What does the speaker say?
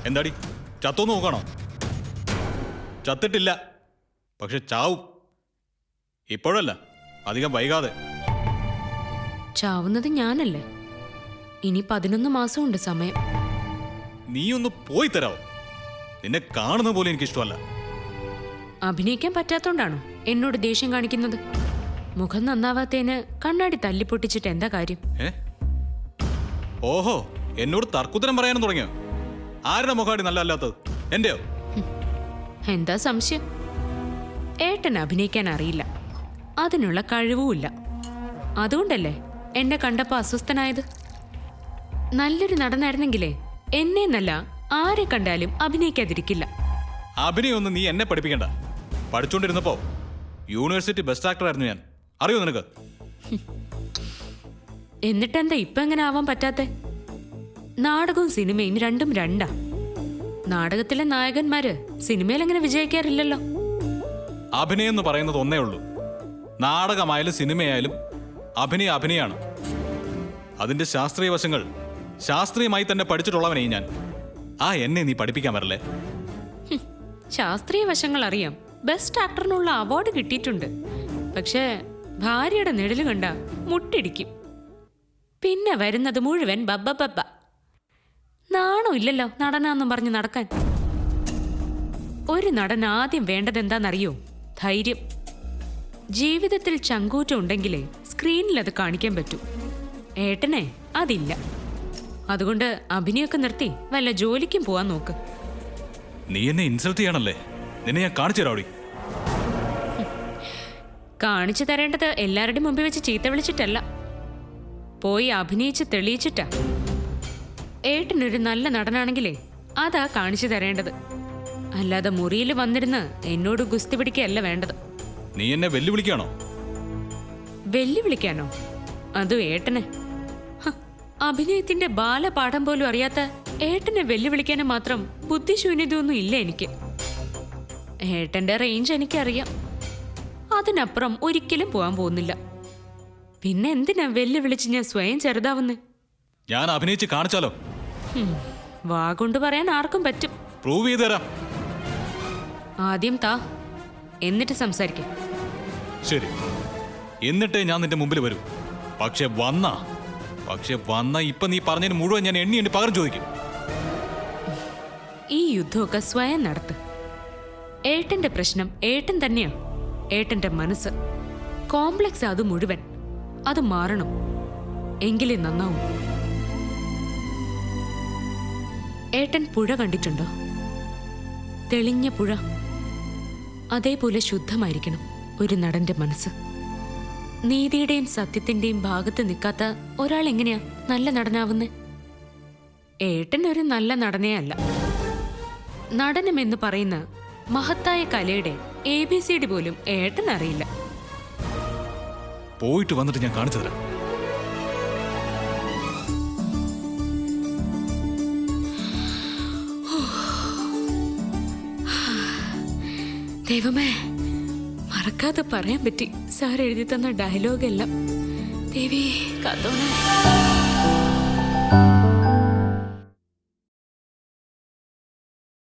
എന്താടി ചത്തോന്ന് നോക്കണോ? ചത്തിട്ടില്ല, പക്ഷെ ചാവും. ഇപ്പോഴല്ല, അധികം വൈകാതെ. ചാവുന്നത് ഞാനല്ലേ? ഇനി 11 മാസമുണ്ട് സമയം. നീ ഒന്ന് പോയി തരാവോ? നിന്നെ കാണുന്ന പോലെ എനിക്കിഷ്ടമല്ല. അഭിനയിക്കാൻ പറ്റാത്തോണ്ടാണോ എന്നോട് ദേഷ്യം കാണിക്കുന്നത്? മുഖം നന്നാവാത്തേന് കണ്ണാടി തല്ലിപ്പൊട്ടിച്ചിട്ട് എന്താ കാര്യം? ഓഹോ, എന്നോട് തർക്കുത്തരം പറയാനും തുടങ്ങിയോ? ആരുടെ മുഖാടി നല്ല അല്ലാത്തത്? എന്റെയോ? എന്താ സംശയം? ഏട്ടൻ അഭിനയിക്കാൻ അറിയില്ല, അതിനുള്ള കഴിവുമില്ല. അതുകൊണ്ടല്ലേ എന്നെ കണ്ടപ്പോ അസ്വസ്ഥനായത്? നല്ലൊരു നടനായിരുന്നെങ്കിലേ എന്നെ എന്നല്ല ആരെ കണ്ടാലും അഭിനയിക്കാതിരിക്കില്ല. അഭിനയൊന്നും നീ എന്നെ പഠിപ്പിക്കണ്ട. പഠിച്ചുകൊണ്ടിരുന്നപ്പോ യൂണിവേഴ്സിറ്റി ബെസ്റ്റ് ആക്ടർ ആയിരുന്നു ഞാൻ. അറിയോ നിനക്ക്? എന്നിട്ടെന്താ ഇപ്പൊ എങ്ങനെ ആവാൻ പറ്റാത്തെ? നാടകവും സിനിമയും രണ്ടും രണ്ടാ. നാടകത്തിലെ നായകന്മാര് സിനിമയിൽ എങ്ങനെ വിജയിക്കാറില്ലല്ലോ. അഭിനയം എന്ന് പറയുന്നത് ഒന്നേ ഉള്ളൂ. നാടകമായാലും സിനിമയായാലും അഭിനയാണ്. അതിന്റെ ശാസ്ത്രീയ വശങ്ങൾ ശാസ്ത്രീയമായി തന്നെ പഠിച്ചിട്ടുള്ളവനേ ഞാൻ. എന്നെ നീ പഠിപ്പിക്കാൻ വരല്ലേ? ശാസ്ത്രീയ വശങ്ങൾ അറിയാം, ബെസ്റ്റ് ആക്ടറിനുള്ള അവാർഡ് കിട്ടിയിട്ടുണ്ട്. പക്ഷേ ഭാര്യയുടെ നിഴല് കണ്ട മുട്ടിടിക്കും. പിന്നെ വരുന്നത് മുഴുവൻ ബബ്ബ ബബ്ബ. നാണോ ഇല്ലല്ലോ നടനാന്നും പറഞ്ഞ് നടക്കാൻ. ഒരു നടൻ ആദ്യം വേണ്ടതെന്താണെന്നറിയോ? ധൈര്യം. ജീവിതത്തിൽ ചങ്കൂറ്റം ഉണ്ടെങ്കിലേ സ്ക്രീനിൽ അത് കാണിക്കാൻ പറ്റൂ. ഏട്ടനെ അതില്ല. അതുകൊണ്ട് അഭിനയൊക്കെ നിർത്തി വല്ല ജോലിക്കും പോവാൻ നോക്ക്. നീ എന്നെ ഇൻസൾട്ട് ചെയ്യണല്ലേ? നിന്നെ ഞാൻ കാണിച്ചു തരാടി. കാണിച്ചു തരേണ്ടത് എല്ലാവരുടെയും മുമ്പിൽ വെച്ച് ചീത്ത വിളിച്ചിട്ടല്ല, പോയി അഭിനയിച്ച് തെളിയിച്ചിട്ടാ. ഏട്ടനൊരു നല്ല നടനാണെങ്കിലേ അതാ കാണിച്ചു തരേണ്ടത്. അല്ലാതെ മുറിയിൽ വന്നിരുന്ന് എന്നോട് ഗുസ്തി പിടിക്കുകയല്ല വേണ്ടത്. നീ എന്നെ വെല്ലുവിളിക്കാണോ? വെല്ലുവിളിക്കാനോ? അതും ഏട്ടനെ? അഭിനയത്തിന്റെ ബാലപാഠം പോലും അറിയാത്ത ഏട്ടനെ വെല്ലുവിളിക്കാനും മാത്രം ബുദ്ധിശൂന്യതയൊന്നും ഇല്ല എനിക്ക്. ഏട്ടന്റെ റേഞ്ച് എനിക്കറിയാം. അതിനപ്പുറം ഒരിക്കലും പോകാൻ പോകുന്നില്ല. പിന്നെ എന്തിനാ വെല്ലുവിളിച്ച് ഞാൻ സ്വയം ചെറുതാവുന്നേ? ഞാൻ അഭിനയിച്ച് കാണിച്ചാലോ? വാ കൊണ്ട് പറയാൻ ആർക്കും പറ്റും. പ്രൂവ് ചെയ്ത് തരാം. ആദ്യം താ, എന്നിട്ട് സംസാരിക്കാം. ശരി, എന്നിട്ടേ ഞാൻ നിന്റെ മുമ്പിൽ വരൂ. പക്ഷെ വന്ന ഇപ്പൊ നീ പറഞ്ഞതിന് മുഴുവൻ ഞാൻ എണ്ണി പകരം ചോദിക്കും. ഈ യുദ്ധമൊക്കെ സ്വയം നടത്ത്. ഏട്ടന്റെ പ്രശ്നം ഏട്ടൻ തന്നെയാ. ഏട്ടന്റെ മനസ്സ് കോംപ്ലക്സ്. അത് മുഴുവൻ അത് മാറണം, എങ്കിലേ നന്നാവും. ഏട്ടൻ പുഴ കണ്ടിട്ടുണ്ടോ? തെളിഞ്ഞ പുഴ. അതേപോലെ ശുദ്ധമായിരിക്കണം ഒരു നടന്റെ മനസ്സ്. നീതിയുടെയും സത്യത്തിന്റെയും ഭാഗത്ത് നിൽക്കാത്ത ഒരാൾ എങ്ങനെയാ നല്ല നടനാവുന്നേ? ഏട്ടൻ ഒരു നല്ല നടനേ അല്ല. നടനമെന്ന് പറയുന്ന മഹത്തായ കലയുടെ ABCD പോലും ഏട്ടൻ അറിയില്ല. പോയിട്ട് വന്നിട്ട് ഞാൻ കാണിച്ചു തരാം. ദൈവമേ, മറക്കാതെ പറയാൻ പറ്റി സാർ എഴുതി തന്ന ഡയലോഗെല്ലാം. ദേവി കാത്തോണേ.